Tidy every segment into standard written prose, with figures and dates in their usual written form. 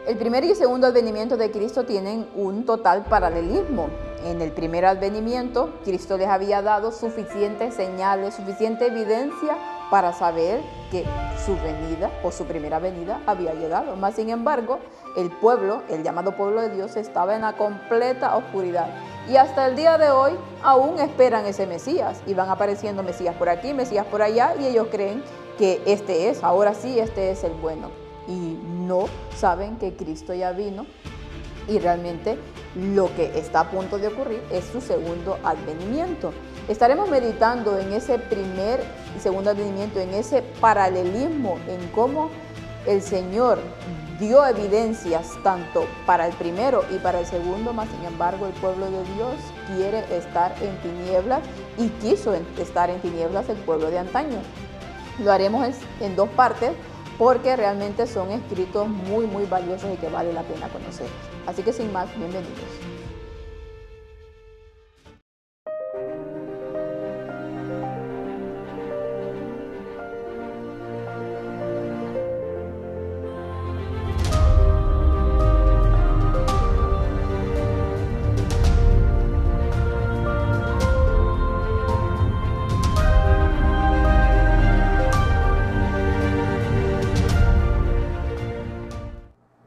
El primer y segundo advenimiento de Cristo tienen un total paralelismo. En el primer advenimiento, Cristo les había dado suficientes señales, suficiente evidencia para saber que su venida o su primera venida había llegado. Mas, sin embargo, el pueblo, el llamado pueblo de Dios, estaba en la completa oscuridad. Y hasta el día de hoy aún esperan ese Mesías. Y van apareciendo Mesías por aquí, Mesías por allá, y ellos creen que este es, ahora sí, este es el bueno. Y no saben que Cristo ya vino y realmente lo que está a punto de ocurrir es su segundo advenimiento. Estaremos meditando en ese primer y segundo advenimiento, en ese paralelismo, en cómo el Señor dio evidencias tanto para el primero y para el segundo, mas sin embargo el pueblo de Dios quiere estar en tinieblas y quiso estar en tinieblas el pueblo de antaño. Lo haremos en dos partes, porque realmente son escritos muy valiosos y que vale la pena conocer. Así que sin más, bienvenidos.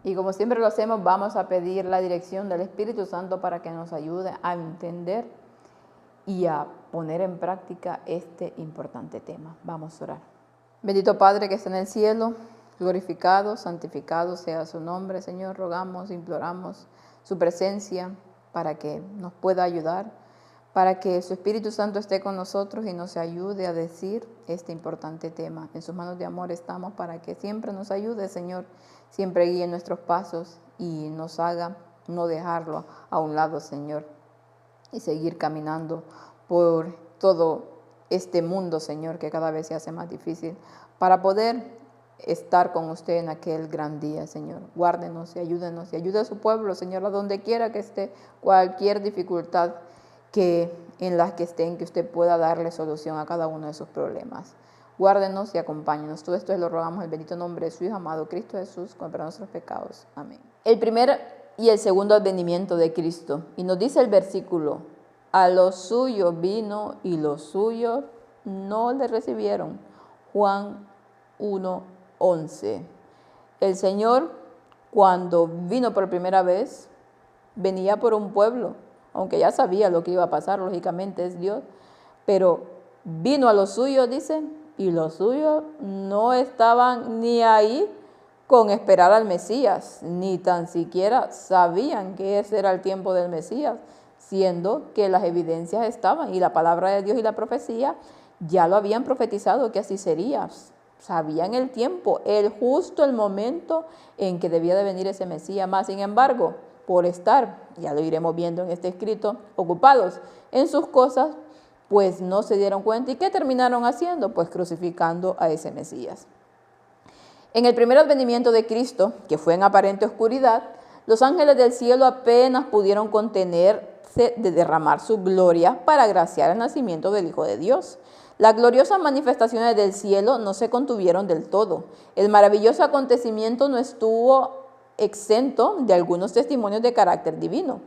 Y como siempre lo hacemos, vamos a pedir la dirección del Espíritu Santo para que nos ayude a entender y a poner en práctica este importante tema. Vamos a orar. Bendito Padre que está en el cielo, glorificado, santificado sea su nombre, Señor. Rogamos, imploramos su presencia para que nos pueda ayudar, para que su Espíritu Santo esté con nosotros y nos ayude a decir este importante tema. En sus manos de amor estamos para que siempre nos ayude, Señor, siempre guíe nuestros pasos y nos haga no dejarlo a un lado, Señor, y seguir caminando por todo este mundo, Señor, que cada vez se hace más difícil, para poder estar con usted en aquel gran día, Señor. Guárdenos y ayúdenos y ayude a su pueblo, Señor, a donde quiera que esté, cualquier dificultad en las que estén, que usted pueda darle solución a cada uno de sus problemas. Guárdenos y acompáñenos. Todo esto lo rogamos en el bendito nombre de su Hijo amado, Cristo Jesús, con perdón de nuestros pecados. Amén. El primer y el segundo advenimiento de Cristo. Y nos dice el versículo: a los suyos vino y los suyos no le recibieron. Juan 1:11. El Señor, cuando vino por primera vez, venía por un pueblo, aunque ya sabía lo que iba a pasar, lógicamente es Dios, pero vino a los suyos, dice, y los suyos no estaban ni ahí con esperar al Mesías, ni tan siquiera sabían que ese era el tiempo del Mesías, siendo que las evidencias estaban y la palabra de Dios y la profecía ya lo habían profetizado que así sería. Sabían el tiempo, el momento en que debía de venir ese Mesías. Más sin embargo, por estar, ya lo iremos viendo en este escrito, ocupados en sus cosas, pues no se dieron cuenta. ¿Y qué terminaron haciendo? Pues crucificando a ese Mesías. En el primer advenimiento de Cristo, que fue en aparente oscuridad, los ángeles del cielo apenas pudieron contenerse de derramar su gloria para agraciar el nacimiento del Hijo de Dios. Las gloriosas manifestaciones del cielo no se contuvieron del todo. El maravilloso acontecimiento no estuvo exento de algunos testimonios de carácter divino.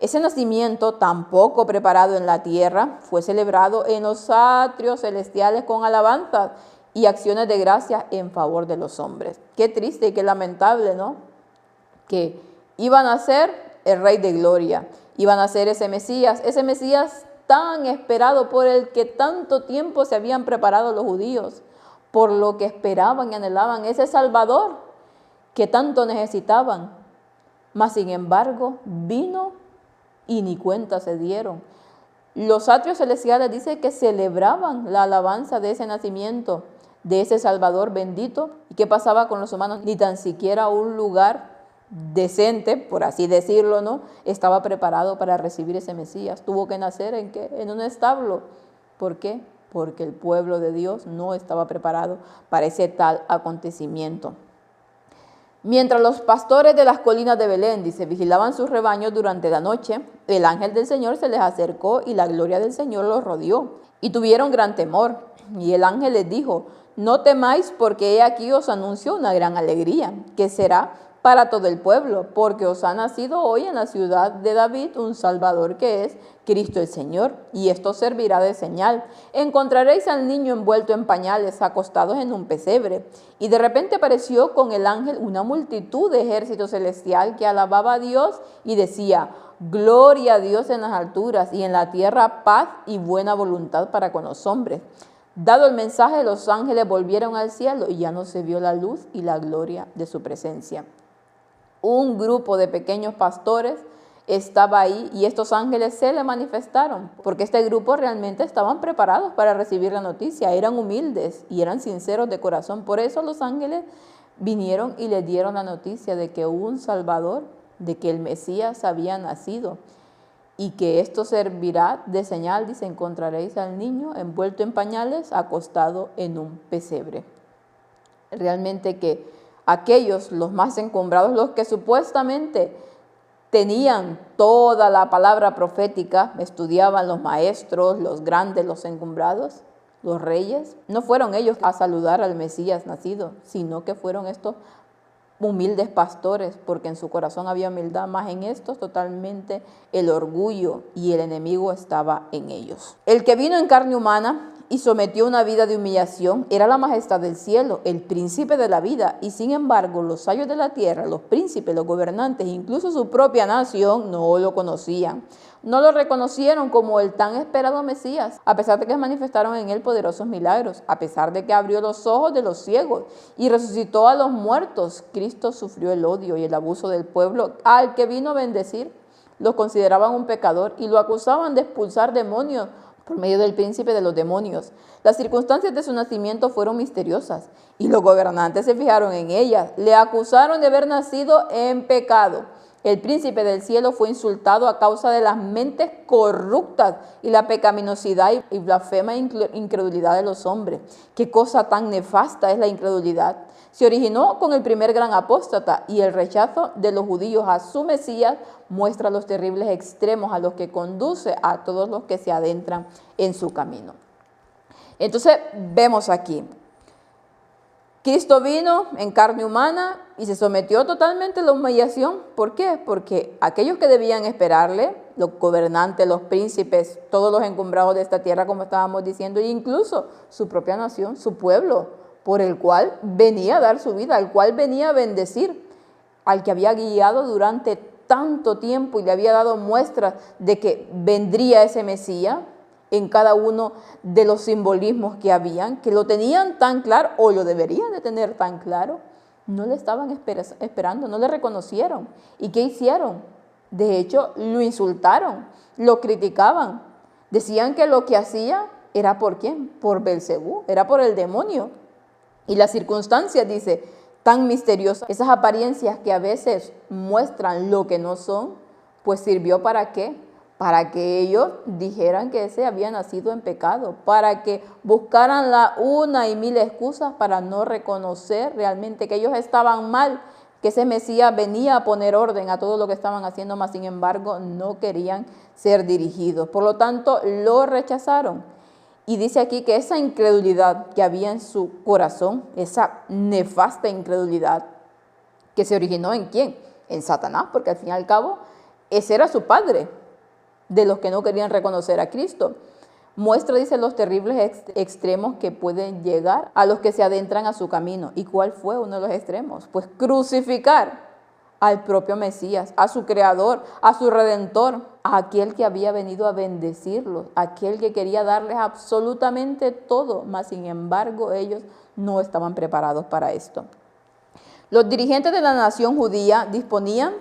Ese nacimiento, tan poco preparado en la tierra, fue celebrado en los atrios celestiales con alabanzas y acciones de gracia en favor de los hombres. Qué triste y qué lamentable, ¿no? Que iban a ser el Rey de Gloria, iban a ser ese Mesías tan esperado, por el que tanto tiempo se habían preparado los judíos, por lo que esperaban y anhelaban, ese Salvador que tanto necesitaban. Mas sin embargo, vino y ni cuenta se dieron. Los atrios celestiales dice que celebraban la alabanza de ese nacimiento, de ese Salvador bendito. ¿Y qué pasaba con los humanos? Ni tan siquiera un lugar decente, por así decirlo, ¿no?, estaba preparado para recibir ese Mesías. Tuvo que nacer ¿en qué? En un establo. ¿Por qué? Porque el pueblo de Dios no estaba preparado para ese tal acontecimiento. Mientras los pastores de las colinas de Belén, dice, vigilaban sus rebaños durante la noche, el ángel del Señor se les acercó y la gloria del Señor los rodeó. Y tuvieron gran temor. Y el ángel les dijo: no temáis, porque he aquí os anuncio una gran alegría, que será para todo el pueblo, porque os ha nacido hoy en la ciudad de David un Salvador, que es Cristo el Señor, y esto servirá de señal. Encontraréis al niño envuelto en pañales, acostados en un pesebre. Y de repente apareció con el ángel una multitud de ejército celestial que alababa a Dios y decía: gloria a Dios en las alturas, y en la tierra paz y buena voluntad para con los hombres. Dado el mensaje, los ángeles volvieron al cielo y ya no se vio la luz y la gloria de su presencia. Un grupo de pequeños pastores estaba ahí y estos ángeles se le manifestaron, porque este grupo realmente estaban preparados para recibir la noticia, eran humildes y eran sinceros de corazón. Por eso los ángeles vinieron y les dieron la noticia de que un Salvador, de que el Mesías había nacido, y que esto servirá de señal, dice: encontraréis al niño envuelto en pañales, acostado en un pesebre. Realmente que aquellos, los más encumbrados, los que supuestamente tenían toda la palabra profética, estudiaban los maestros, los grandes, los encumbrados, los reyes, no fueron ellos a saludar al Mesías nacido, sino que fueron estos humildes pastores, porque en su corazón había humildad, más en estos totalmente el orgullo, y el enemigo estaba en ellos. El que vino en carne humana y sometió una vida de humillación era la majestad del cielo, el príncipe de la vida, y sin embargo los sabios de la tierra, los príncipes, los gobernantes, incluso su propia nación, no lo conocían. No lo reconocieron como el tan esperado Mesías, a pesar de que manifestaron en él poderosos milagros, a pesar de que abrió los ojos de los ciegos y resucitó a los muertos. Cristo sufrió el odio y el abuso del pueblo al que vino a bendecir. Lo consideraban un pecador y lo acusaban de expulsar demonios por medio del príncipe de los demonios. Las circunstancias de su nacimiento fueron misteriosas y los gobernantes se fijaron en ellas. Le acusaron de haber nacido en pecado. El príncipe del cielo fue insultado a causa de las mentes corruptas y la pecaminosidad y blasfema incredulidad de los hombres. Qué cosa tan nefasta es la incredulidad. Se originó con el primer gran apóstata, y el rechazo de los judíos a su Mesías muestra los terribles extremos a los que conduce a todos los que se adentran en su camino. Entonces vemos aquí, Cristo vino en carne humana y se sometió totalmente a la humillación. ¿Por qué? Porque aquellos que debían esperarle, los gobernantes, los príncipes, todos los encumbrados de esta tierra, como estábamos diciendo, e incluso su propia nación, su pueblo, por el cual venía a dar su vida, al cual venía a bendecir, al que había guiado durante tanto tiempo y le había dado muestras de que vendría ese Mesías, en cada uno de los simbolismos que habían, que lo tenían tan claro, o lo deberían de tener tan claro. No le estaban esperando, no le reconocieron. ¿Y qué hicieron? De hecho, lo insultaron, lo criticaban. Decían que lo que hacía era ¿por quién? Por Belcebú, era por el demonio. Y las circunstancias, dice, tan misteriosas, esas apariencias que a veces muestran lo que no son, pues sirvió ¿para qué? Para que ellos dijeran que ese había nacido en pecado, para que buscaran la una y mil excusas para no reconocer realmente que ellos estaban mal, que ese Mesías venía a poner orden a todo lo que estaban haciendo, mas sin embargo no querían ser dirigidos. Por lo tanto, lo rechazaron. Y dice aquí que esa incredulidad que había en su corazón, esa nefasta incredulidad, que se originó ¿en quién? En Satanás, porque al fin y al cabo ese era su padre, de los que no querían reconocer a Cristo. Muestra, dice, los terribles extremos que pueden llegar a los que se adentran a su camino. ¿Y cuál fue uno de los extremos? Pues crucificar al propio Mesías, a su Creador, a su Redentor, a aquel que había venido a bendecirlos, aquel que quería darles absolutamente todo, mas sin embargo ellos no estaban preparados para esto. Los dirigentes de la nación judía disponían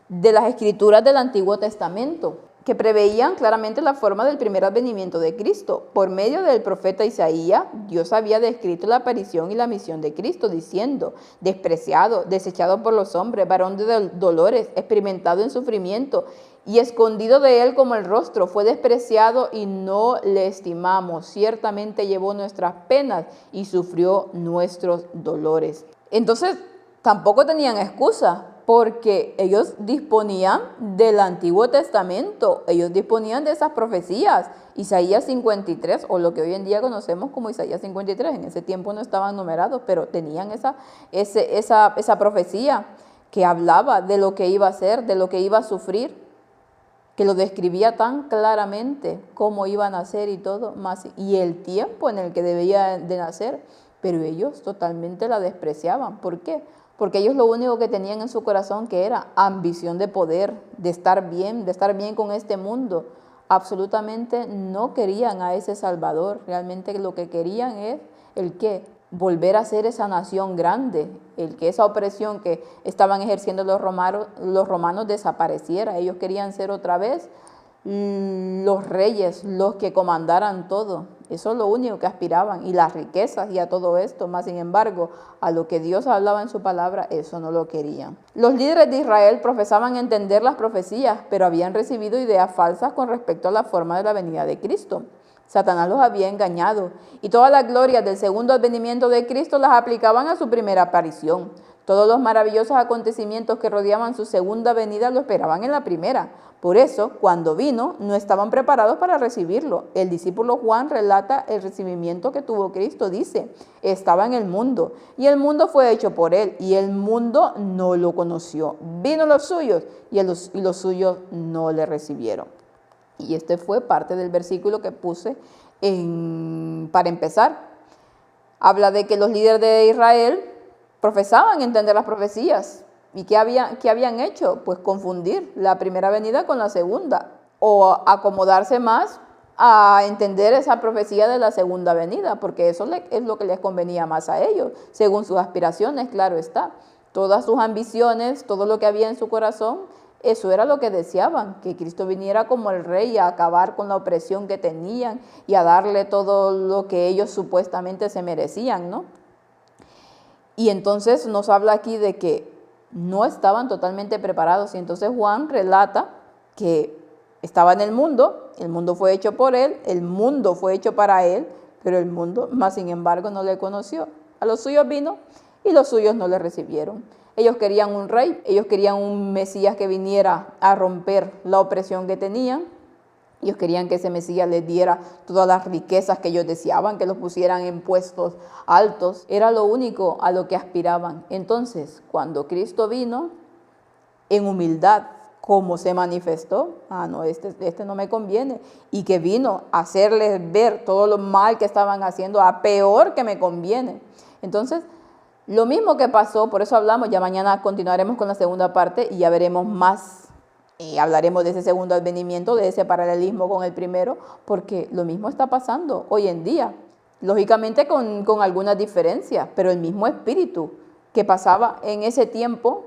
de las escrituras del Antiguo Testamento, que preveían claramente la forma del primer advenimiento de Cristo. Por medio del profeta Isaías, Dios había descrito la aparición y la misión de Cristo, diciendo: despreciado, desechado por los hombres, varón de dolores, experimentado en sufrimiento, y escondido de él como el rostro, fue despreciado y no le estimamos. Ciertamente llevó nuestras penas y sufrió nuestros dolores. Entonces, tampoco tenían excusa, porque ellos disponían del Antiguo Testamento, ellos disponían de esas profecías. Isaías 53, o lo que hoy en día conocemos como Isaías 53, en ese tiempo no estaban numerados, pero tenían esa profecía que hablaba de lo que iba a hacer, de lo que iba a sufrir, que lo describía tan claramente cómo iban a nacer y todo, más, y el tiempo en el que debía de nacer, pero ellos totalmente la despreciaban. ¿Por qué? Porque ellos lo único que tenían en su corazón que era ambición de poder, de estar bien con este mundo. Absolutamente no querían a ese Salvador, realmente lo que querían es el qué, volver a ser esa nación grande, el que esa opresión que estaban ejerciendo los romanos desapareciera. Ellos querían ser otra vez los reyes, los que comandaran todo. Eso es lo único que aspiraban, y las riquezas y a todo esto. Más sin embargo, a lo que Dios hablaba en su palabra, eso no lo querían. Los líderes de Israel profesaban entender las profecías, pero habían recibido ideas falsas con respecto a la forma de la venida de Cristo. Satanás los había engañado, y todas las glorias del segundo advenimiento de Cristo las aplicaban a su primera aparición. Todos los maravillosos acontecimientos que rodeaban su segunda venida lo esperaban en la primera. Por eso, cuando vino, no estaban preparados para recibirlo. El discípulo Juan relata el recibimiento que tuvo Cristo. Dice, estaba en el mundo, y el mundo fue hecho por él, y el mundo no lo conoció. Vino los suyos, y los suyos no le recibieron. Y este fue parte del versículo que puse para empezar. Habla de que los líderes de Israel profesaban entender las profecías. ¿Y qué habían hecho? Pues confundir la primera venida con la segunda, o acomodarse más a entender esa profecía de la segunda venida, porque eso es lo que les convenía más a ellos, según sus aspiraciones, claro está. Todas sus ambiciones, todo lo que había en su corazón, eso era lo que deseaban, que Cristo viniera como el rey a acabar con la opresión que tenían y a darle todo lo que ellos supuestamente se merecían, ¿no? Y entonces nos habla aquí de que no estaban totalmente preparados, y entonces Juan relata que estaba en el mundo fue hecho por él, el mundo fue hecho para él, pero el mundo, más sin embargo, no le conoció. A los suyos vino y los suyos no le recibieron. Ellos querían un rey, ellos querían un Mesías que viniera a romper la opresión que tenían. Ellos querían que ese Mesías les diera todas las riquezas que ellos deseaban, que los pusieran en puestos altos. Era lo único a lo que aspiraban. Entonces, cuando Cristo vino en humildad, ¿cómo se manifestó? No, este no me conviene. Y que vino a hacerles ver todo lo mal que estaban haciendo, a peor que me conviene. Entonces, lo mismo que pasó, por eso hablamos, ya mañana continuaremos con la segunda parte y ya veremos más. Hablaremos de ese segundo advenimiento, de ese paralelismo con el primero, porque lo mismo está pasando hoy en día, lógicamente con algunas diferencias, pero el mismo espíritu que pasaba en ese tiempo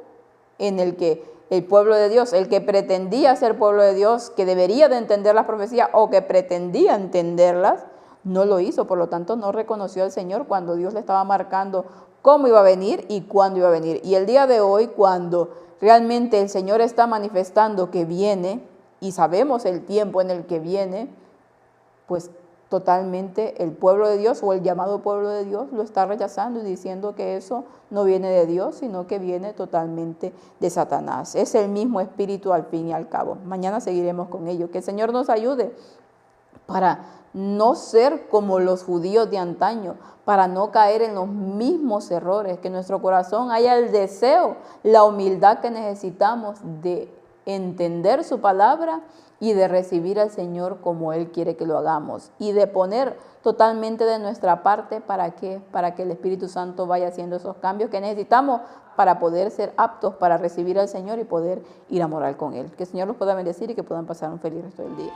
en el que el pueblo de Dios, el que pretendía ser pueblo de Dios, que debería de entender las profecías o que pretendía entenderlas, no lo hizo. Por lo tanto, no reconoció al Señor cuando Dios le estaba marcando cómo iba a venir y cuándo iba a venir. Y el día de hoy, cuando realmente el Señor está manifestando que viene y sabemos el tiempo en el que viene, pues totalmente el pueblo de Dios o el llamado pueblo de Dios lo está rechazando y diciendo que eso no viene de Dios, sino que viene totalmente de Satanás. Es el mismo espíritu al fin y al cabo. Mañana seguiremos con ello. Que el Señor nos ayude para no ser como los judíos de antaño, para no caer en los mismos errores, que en nuestro corazón haya el deseo, la humildad que necesitamos de entender su palabra y de recibir al Señor como Él quiere que lo hagamos, y de poner totalmente de nuestra parte para que el Espíritu Santo vaya haciendo esos cambios que necesitamos para poder ser aptos para recibir al Señor y poder ir a morar con Él. Que el Señor los pueda bendecir y que puedan pasar un feliz resto del día.